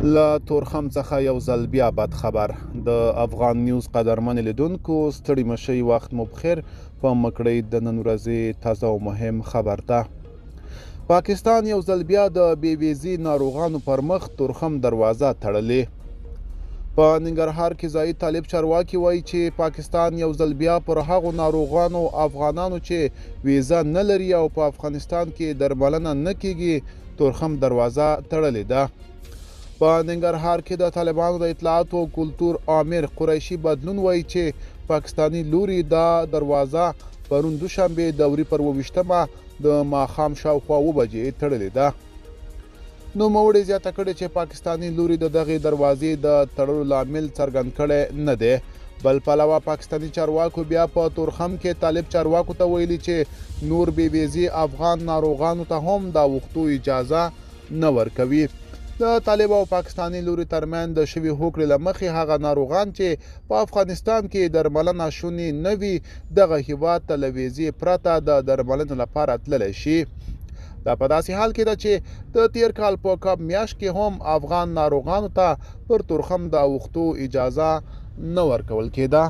له تورخم څخه یو ځل بیا بد خبر. د افغان نیوز قدرمن لیدونکو ستړي مشئ، وخت مو بخیر. په مکړۍ د نن ورځې تازه او مهم خبر ده. پاکستان یو ځل بیا د بې ویزې ناروغانو پر مخ تورخم دروازه تړلې. په ننګرهار کې ځایي طالب چارواکي وایي چې پاکستان یو ځل بیا پر هغو ناروغانو افغانانو چې ویزه نه لري او په افغانستان کې درملنه نه کیږي تورخم دروازه تړلې ده. په ننګرهار کې د طالبانو د اطلاعاتو او کلتور امیر قریشي بدلون وایي چې پاکستاني لوري دا دروازه پرون دوشنبه د وري پر 28مه د ماښام شاوخوا 7 بجې تړلې ده. نوموړي زیاته کړې چې پاکستاني لوري د دغې دروازې د تړلو لامل څرګند کړی نه دی. بل پلوه پاکستاني چارواکو بیا په تورخم کې طالب چارواکو ته ویلي چې نور بې ویزې افغان ناروغانو ته هم د وختو اجازه نه ورکوي. د طالب او پاکستاني لوري ترمن د شوي هوکړې له مخې هغه ناروغان چې په افغانستان کې درملنه شونې نه وي دغه هیواد ته له ویزې پرته د درملنې لپاره تللی شي. دا په داسې حال کې ده چې د تیر کال په کب میاشت کې هم افغان ناروغانو ته پر تورخم د اوښتو اجازه نه ورکول کېده.